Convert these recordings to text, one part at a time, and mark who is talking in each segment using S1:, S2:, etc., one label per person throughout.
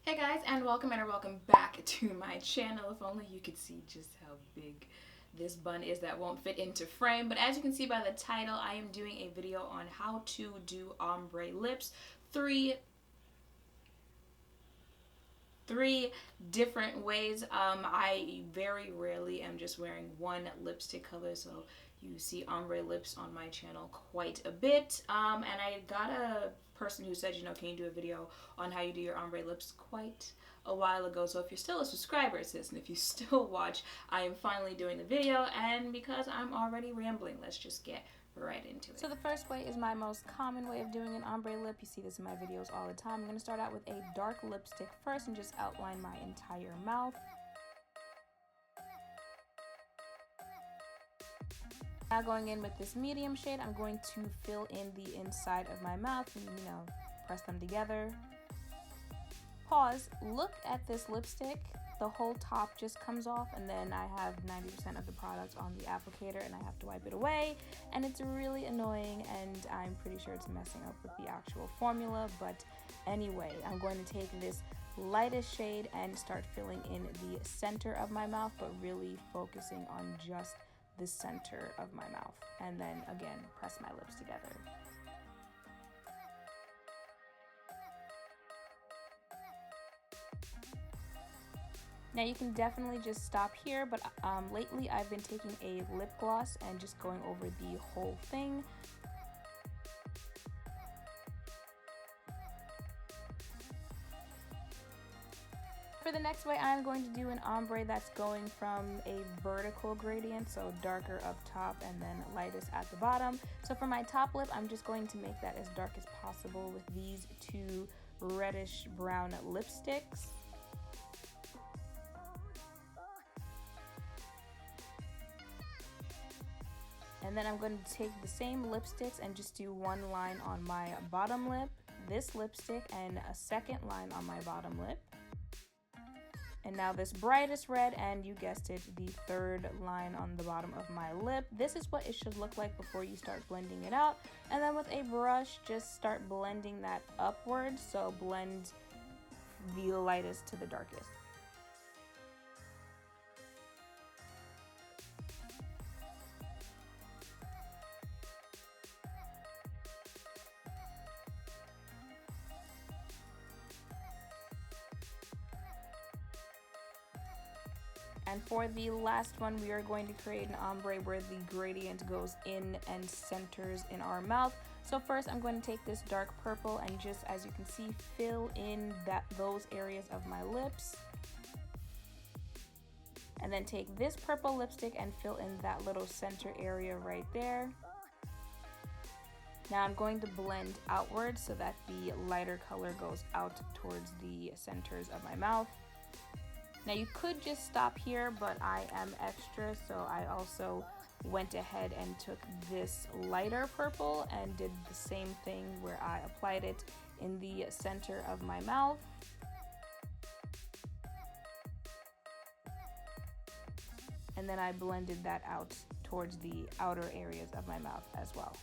S1: Hey guys, and welcome back to my channel. If only you could see just how big this bun is that won't fit into frame. But as you can see by the title, I am doing a video on how to do ombre lips. Three different ways. I very rarely am just wearing one lipstick color, so you see ombre lips on my channel quite a bit. And I got a person who said, can you do a video on how you do your ombre lips quite a while ago. So if you're still a subscriber, sis, and if you still watch, I am finally doing the video. And because I'm already rambling, let's just get right into it. So the first way is my most common way of doing an ombre lip. You see this in my videos all the time. I'm going to start out with a dark lipstick first and just outline my entire mouth. Now going in with this medium shade, I'm going to fill in the inside of my mouth and, press them together. Pause. Look at this lipstick. The whole top just comes off, and then I have 90% of the product on the applicator and I have to wipe it away, and it's really annoying, and I'm pretty sure it's messing up with the actual formula. But anyway, I'm going to take this lightest shade and start filling in the center of my mouth, but really focusing on just the center of my mouth, and then again press my lips together. Now you can definitely just stop here, but lately I've been taking a lip gloss and just going over the whole thing. For the next way, I'm going to do an ombre that's going from a vertical gradient, so darker up top and then lightest at the bottom. So for my top lip, I'm just going to make that as dark as possible with these two reddish brown lipsticks. And then I'm going to take the same lipsticks and just do one line on my bottom lip, this lipstick, and a second line on my bottom lip. And now this brightest red, and you guessed it, the third line on the bottom of my lip. This is what it should look like before you start blending it out. And then with a brush, just start blending that upwards, so blend the lightest to the darkest. And for the last one, we are going to create an ombre where the gradient goes in and centers in our mouth. So first I'm going to take this dark purple and just, as you can see, fill in those areas of my lips. And then take this purple lipstick and fill in that little center area right there. Now I'm going to blend outwards so that the lighter color goes out towards the centers of my mouth. Now you could just stop here, but I am extra, so I also went ahead and took this lighter purple and did the same thing where I applied it in the center of my mouth. And then I blended that out towards the outer areas of my mouth as well.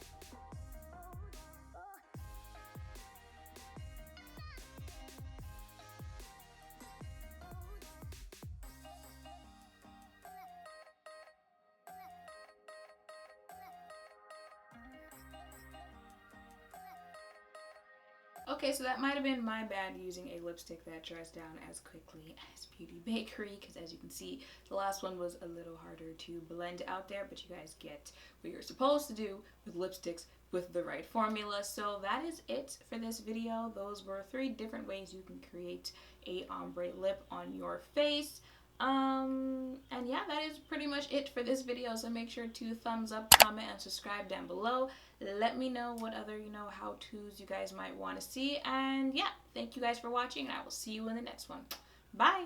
S1: Okay, so that might have been my bad using a lipstick that dries down as quickly as Beauty Bakerie, because as you can see, the last one was a little harder to blend out there, but you guys get what you're supposed to do with lipsticks with the right formula. So that is it for this video. Those were 3 different ways you can create a ombre lip on your face. And yeah, that is pretty much it for this video. So make sure to thumbs up, comment, and subscribe down below. Let me know what other, how-tos you guys might want to see. And yeah, thank you guys for watching, and I will see you in the next one. Bye!